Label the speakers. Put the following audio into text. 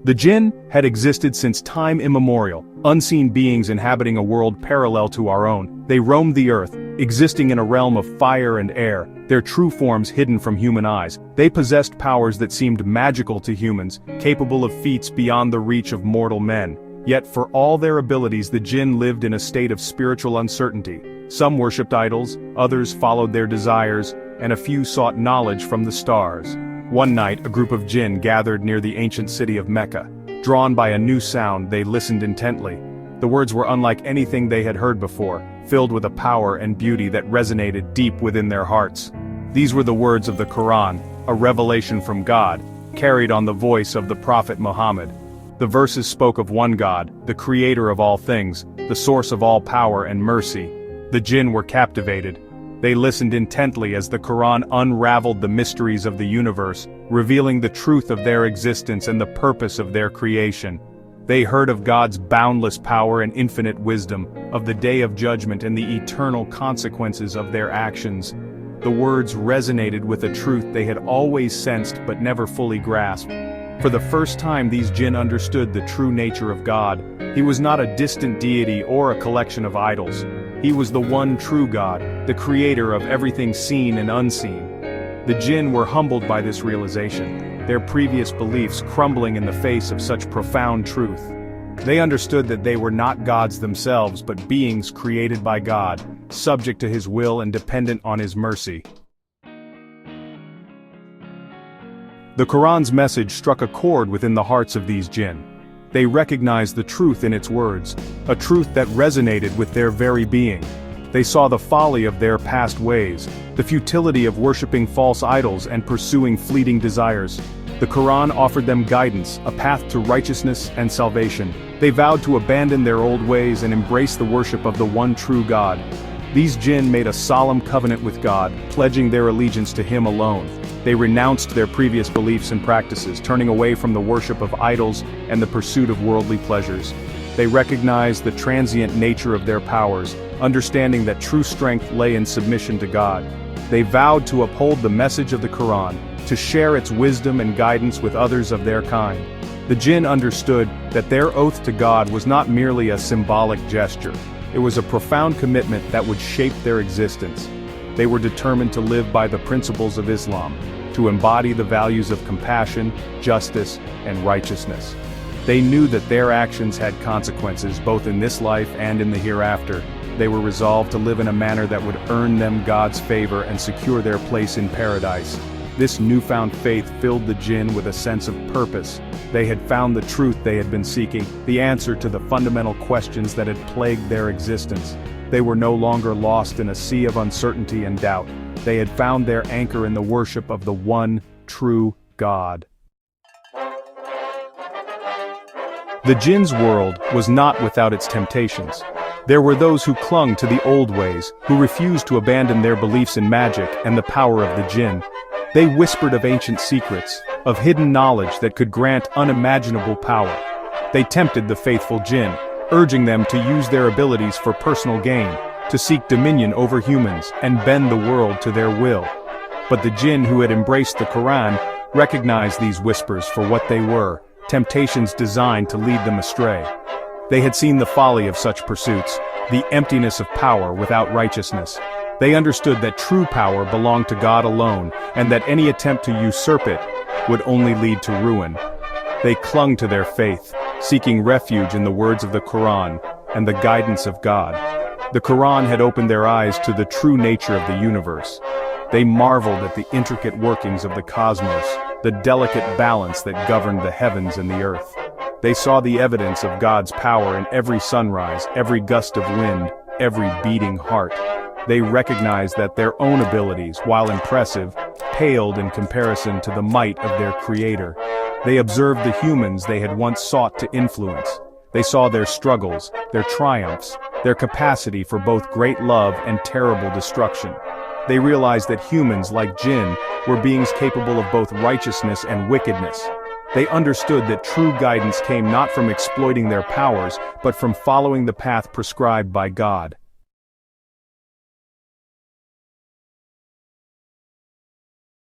Speaker 1: The Jinn had existed since time immemorial, unseen beings inhabiting a world parallel to our own. They roamed the earth, existing in a realm of fire and air, their true forms hidden from human eyes. They possessed powers that seemed magical to humans, capable of feats beyond the reach of mortal men. Yet for all their abilities, the Jinn lived in a state of spiritual uncertainty. Some worshipped idols, others followed their desires, and a few sought knowledge from the stars. One night, a group of Jinn gathered near the ancient city of Mecca. Drawn by a new sound, they listened intently. The words were unlike anything they had heard before, filled with a power and beauty that resonated deep within their hearts. These were the words of the Quran, a revelation from God, carried on the voice of the Prophet Muhammad. The verses spoke of one God, the creator of all things, the source of all power and mercy. The Jinn were captivated. They listened intently as the Quran unraveled the mysteries of the universe, revealing the truth of their existence and the purpose of their creation. They heard of God's boundless power and infinite wisdom, of the day of judgment and the eternal consequences of their actions. The words resonated with a truth they had always sensed but never fully grasped. For the first time, these Jinn understood the true nature of God. He was not a distant deity or a collection of idols. He was the one true God, the creator of everything seen and unseen. The Jinn were humbled by this realization, their previous beliefs crumbling in the face of such profound truth. They understood that they were not gods themselves but beings created by God, subject to His will and dependent on His mercy. The Quran's message struck a chord within the hearts of these Jinn. They recognized the truth in its words, a truth that resonated with their very being. They saw the folly of their past ways, the futility of worshipping false idols and pursuing fleeting desires. The Quran offered them guidance, a path to righteousness and salvation. They vowed to abandon their old ways and embrace the worship of the one true God. These Jinn made a solemn covenant with God, pledging their allegiance to Him alone. They renounced their previous beliefs and practices, turning away from the worship of idols and the pursuit of worldly pleasures. They recognized the transient nature of their powers, understanding that true strength lay in submission to God. They vowed to uphold the message of the Quran, to share its wisdom and guidance with others of their kind. The Jinn understood that their oath to God was not merely a symbolic gesture. It was a profound commitment that would shape their existence. They were determined to live by the principles of Islam, to embody the values of compassion, justice, and righteousness. They knew that their actions had consequences both in this life and in the hereafter. They were resolved to live in a manner that would earn them God's favor and secure their place in paradise. This newfound faith filled the Jinn with a sense of purpose. They had found the truth they had been seeking, the answer to the fundamental questions that had plagued their existence. They were no longer lost in a sea of uncertainty and doubt. They had found their anchor in the worship of the one true God. The Jinn's world was not without its temptations. There were those who clung to the old ways, who refused to abandon their beliefs in magic and the power of the Jinn. They whispered of ancient secrets, of hidden knowledge that could grant unimaginable power. They tempted the faithful Jinn, urging them to use their abilities for personal gain, to seek dominion over humans and bend the world to their will. But the Jinn who had embraced the Quran recognized these whispers for what they were, temptations designed to lead them astray. They had seen the folly of such pursuits, the emptiness of power without righteousness. They understood that true power belonged to God alone, and that any attempt to usurp it would only lead to ruin. They clung to their faith, seeking refuge in the words of the Quran and the guidance of God. The Quran had opened their eyes to the true nature of the universe. They marveled at the intricate workings of the cosmos, the delicate balance that governed the heavens and the earth. They saw the evidence of God's power in every sunrise, every gust of wind, every beating heart. They recognized that their own abilities, while impressive, paled in comparison to the might of their Creator. They observed the humans they had once sought to influence. They saw their struggles, their triumphs, their capacity for both great love and terrible destruction. They realized that humans, like Jinn, were beings capable of both righteousness and wickedness. They understood that true guidance came not from exploiting their powers, but from following the path prescribed by God.